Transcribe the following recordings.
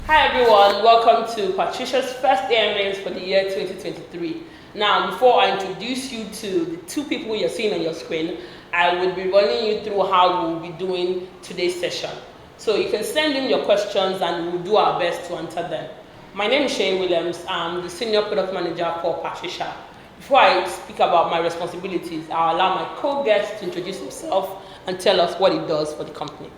Hi everyone, welcome to Patricia's first earnings for the year 2023. Now, before I introduce you to the two people you're seeing on your screen, I will be running you through how we'll be doing today's session. So you can send in your questions and we'll do our best to answer them. My name is Seyi Williams. I'm the Senior Product Manager for Patricia. Before I speak about my responsibilities, I'll allow my co-guest to introduce himself and tell us what he does for the company.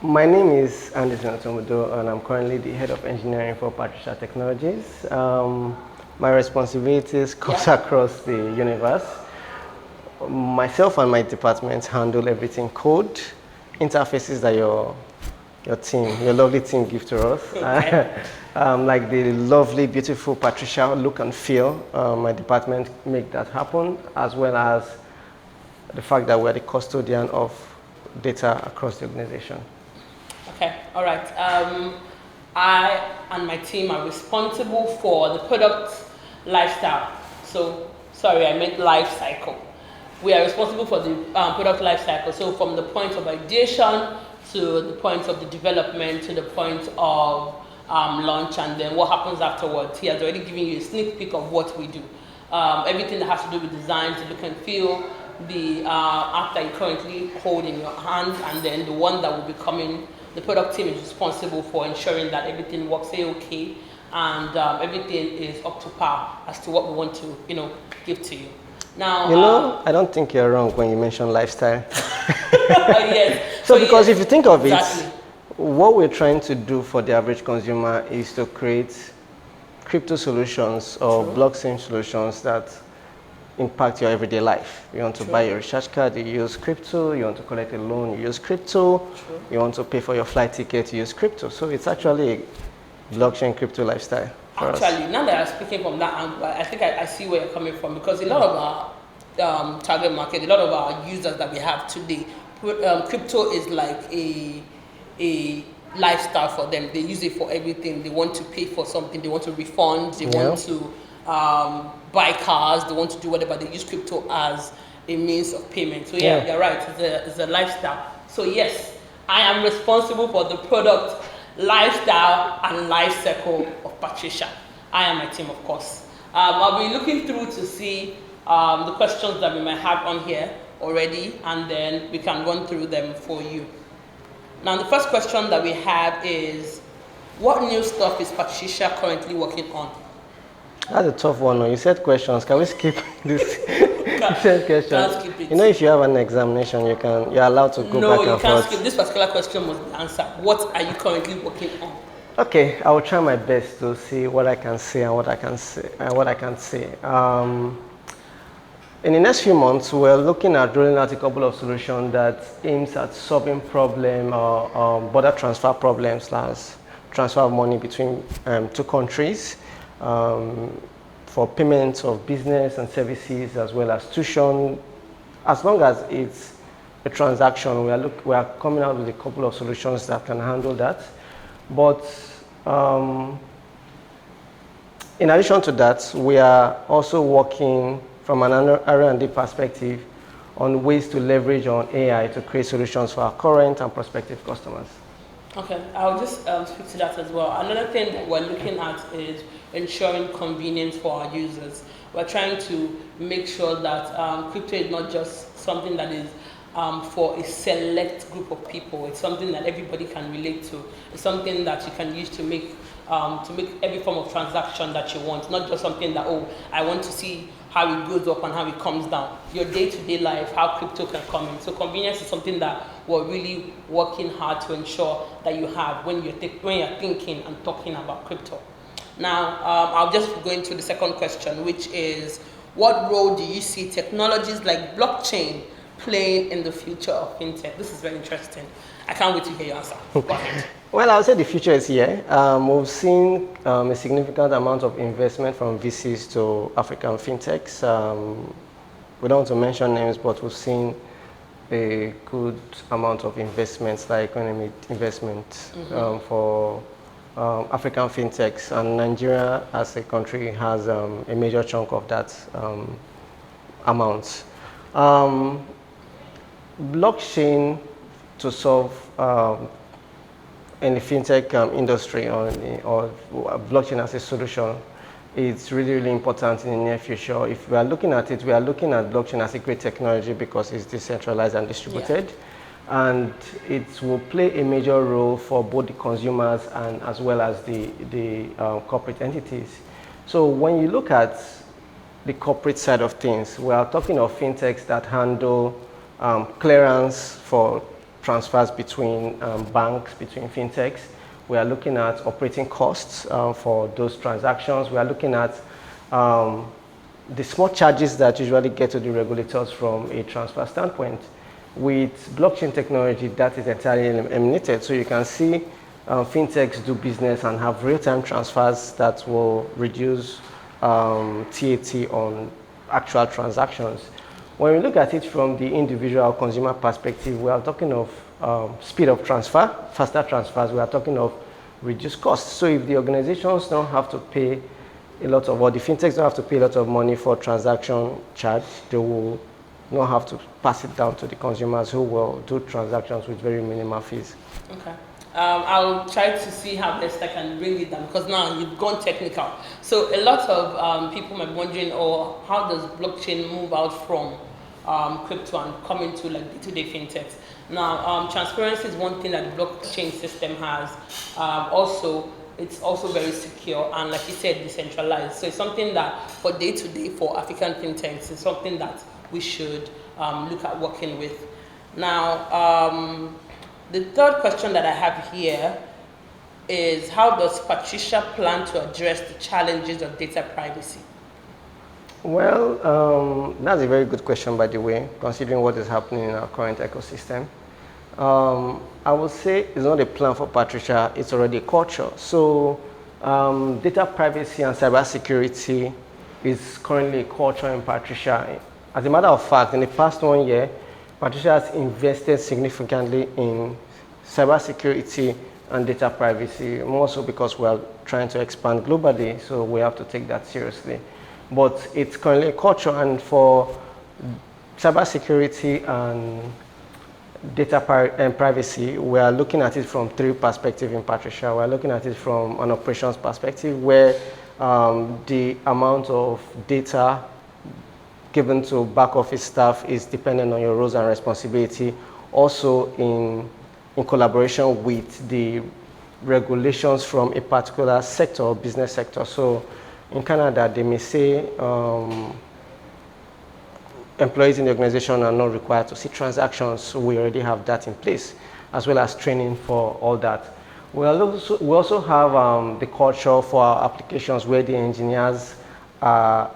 My name is Andyson Utomundo, and I'm currently the Head of Engineering for Patricia Technologies. My responsibilities cut across the universe. Myself and my department handle everything code, interfaces that your lovely team give to us. Okay. Like the lovely, beautiful Patricia look and feel, my department make that happen, as well as the fact that we're the custodian of data across the organization. Okay, all right. I and my team are responsible for the product lifestyle. So, sorry, I meant life cycle. We are responsible for the product life cycle. So from the point of ideation to the point of the development to the point of launch, and then what happens afterwards. He has already given you a sneak peek of what we do. Everything that has to do with design, to look and feel, the app that you currently hold in your hand, and then the one that will be coming. The product team is responsible for ensuring that everything works okay and everything is up to par as to what we want to, give to you. Now, I don't think you're wrong when you mention lifestyle. Yes. So because if you think of exactly. it, what we're trying to do for the average consumer is to create crypto solutions or blockchain solutions that impact your everyday life. You want to buy your recharge card, you use crypto. You want to collect a loan, you use crypto. You want to pay for your flight ticket, you use crypto. So it's actually a blockchain crypto lifestyle for us. Now that I'm speaking from that angle, I think I see where you're coming from, because a lot of our target market, a lot of our users that we have today, crypto is like a lifestyle for them. They use it for everything. They want to pay for something, they want to refund, they want to buy cars, they want to do whatever. They use crypto as a means of payment. So yeah, you're right, it's a lifestyle. So yes, I am responsible for the product lifestyle and life cycle of Patricia. I am my team, of course. I'll be looking through to see the questions that we might have on here already, and then we can run through them for you. Now, the first question that we have is, what new stuff is Patricia currently working on? That's a tough one. You said questions. Can we skip this? You said questions. Can't skip it. If you have an examination, you're allowed to go back and forth. No, you can't skip. This particular question must be answered. What are you currently working on? Okay, I will try my best to see what I can say and what I can say and what I can say. In the next few months, we're looking at rolling out a couple of solutions that aims at solving problem or border transfer problems, like transfer of money between two countries, for payments of business and services, as well as tuition. As long as it's a transaction, we are coming out with a couple of solutions that can handle that. But in addition to that, we are also working from an R&D perspective on ways to leverage on AI to create solutions for our current and prospective customers. Okay, I'll just speak to that as well. Another thing that we're looking at is ensuring convenience for our users. We're trying to make sure that crypto is not just something that is for a select group of people. It's something that everybody can relate to. It's something that you can use to make every form of transaction that you want. Not just something that, I want to see how it goes up and how it comes down. Your day-to-day life, how crypto can come in. So convenience is something that we're really working hard to ensure that you have when you're thinking and talking about crypto. Now, I'll just go into the second question, which is, what role do you see technologies like blockchain playing in the future of fintech? This is very interesting. I can't wait to hear your answer. Go ahead. Well, I would say the future is here. We've seen a significant amount of investment from VCs to African fintechs. We don't want to mention names, but we've seen a good amount of investments, like economic investment for African fintechs, and Nigeria as a country has a major chunk of that amount. Blockchain to solve in the fintech industry or blockchain as a solution, it's really, really important in the near future. If we are looking at it, we are looking at blockchain as a great technology because it's decentralized and distributed. Yeah. And it will play a major role for both the consumers and as well as the corporate entities. So when you look at the corporate side of things, we are talking of fintechs that handle clearance for transfers between banks, between fintechs. We are looking at operating costs for those transactions. We are looking at the small charges that usually get to the regulators from a transfer standpoint. With blockchain technology, that is entirely eliminated. So you can see fintechs do business and have real-time transfers that will reduce TAT on actual transactions. When we look at it from the individual consumer perspective, we are talking of speed of transfer, faster transfers. We are talking of reduced costs. So if the organizations don't have to pay a lot of, or the fintechs don't have to pay a lot of money for transaction charge, they will not have to pass it down to the consumers who will do transactions with very minimal fees. Okay. I'll try to see how best I can bring it down because now you've gone technical. So a lot of people might be wondering, how does blockchain move out from crypto and come into like day-to-day fintechs? Now, transparency is one thing that the blockchain system has. Also, it's also very secure and, like you said, decentralized. So it's something that for day-to-day for African fintechs is something that we should look at working with. Now, the third question that I have here is, how does Patricia plan to address the challenges of data privacy? Well, that's a very good question, by the way, considering what is happening in our current ecosystem. I would say it's not a plan for Patricia, it's already a culture. So data privacy and cybersecurity is currently a culture in Patricia. As a matter of fact, in the past 1 year, Patricia has invested significantly in cybersecurity and data privacy, more so because we are trying to expand globally, so we have to take that seriously. But it's currently a culture, and for cybersecurity and data privacy, we are looking at it from 3 perspectives in Patricia. We are looking at it from an operations perspective, where the amount of data given to back office staff is dependent on your roles and responsibility. Also in collaboration with the regulations from a particular sector or business sector. So in Canada, they may say employees in the organization are not required to see transactions, so we already have that in place, as well as training for all that. We also have the culture for our applications where the engineers are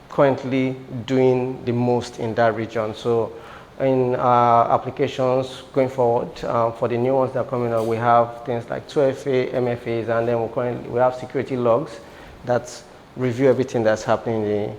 currently doing the most in that region. So in our applications going forward, for the new ones that are coming up, we have things like 2FA, MFAs, and then we have security logs that review everything that's happening in the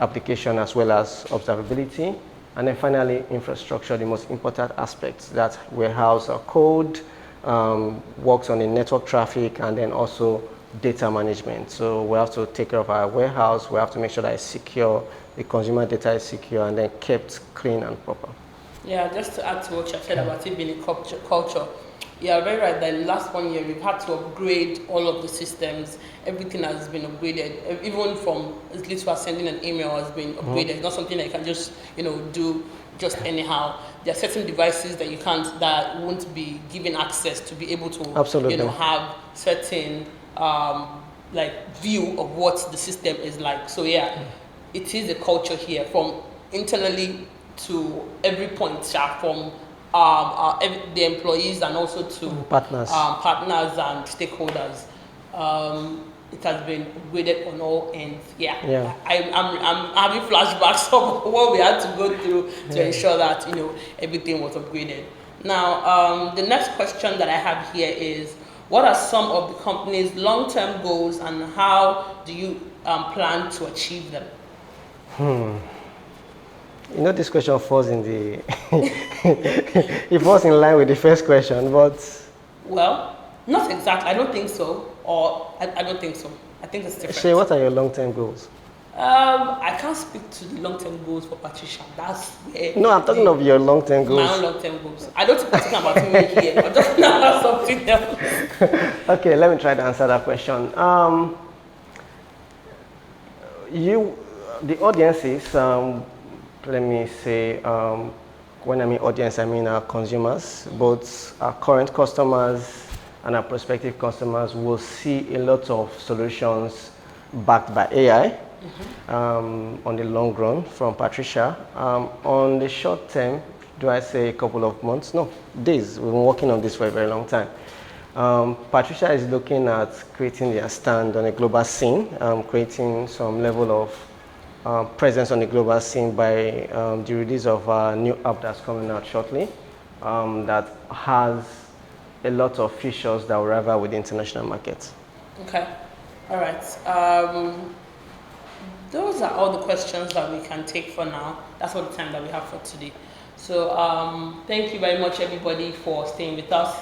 application as well as observability. And then finally, infrastructure, the most important aspects that warehouse our code, works on the network traffic, and then also data management. So we have to take care of our warehouse, we have to make sure that it's secure, the consumer data is secure, and then kept clean and proper. Yeah, just to add to what you said about it being a culture, yeah, very right. That in the last 1 year, we've had to upgrade all of the systems. Everything has been upgraded. Even from as little as sending an email has been upgraded. It's not something that you can just, do just anyhow. There are certain devices that won't be given access to be able to, absolutely, have certain view of what the system is like. So yeah, it is a culture here from internally to every point, from the employees and also to partners and stakeholders. It has been upgraded on all ends. Yeah. I'm having flashbacks of what we had to go through to ensure that everything was upgraded. Now, the next question that I have here is, what are some of the company's long-term goals and how do you plan to achieve them? This question falls in the it falls in line with the first question, but well, not exactly. I don't think so, or I don't think so. I think it's different. Seyi, what are your long-term goals? I can't speak to the long-term goals for Patricia. That's where. No, I'm talking of your long-term goals. My own long-term goals. I don't think we're talking about me here. I'm talking about something else. Okay, let me try to answer that question. The audiences, let me say, when I mean audience, I mean our consumers, both our current customers and our prospective customers will see a lot of solutions backed by AI on the long run from Patricia. On the short term, do I say a couple of months? No, days. We've been working on this for a very long time. Patricia is looking at creating their stand on a global scene, creating some level of presence on the global scene by the release of a new app that's coming out shortly that has a lot of features that will rival with the international market. Okay, all right. Those are all the questions that we can take for now. That's all the time that we have for today. So thank you very much, everybody, for staying with us.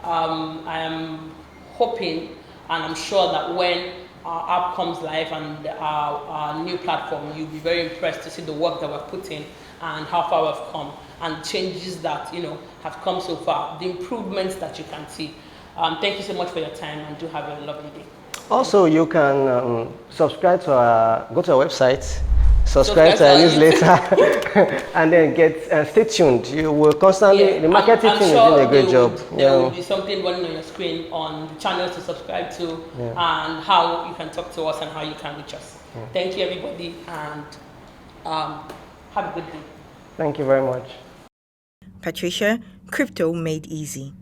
I am hoping and I'm sure that when our app comes live and our new platform, you'll be very impressed to see the work that we've put in and how far we've come and changes that have come so far, the improvements that you can see. Thank you so much for your time and do have a lovely day. Also, you can subscribe to go to our website, subscribe to our newsletter, and then stay tuned. You will constantly, the marketing team is doing a great job. There will be something running on your screen on the channels to subscribe to and how you can talk to us and how you can reach us. Thank you, everybody, and have a good day. Thank you very much. Patricia, crypto made easy.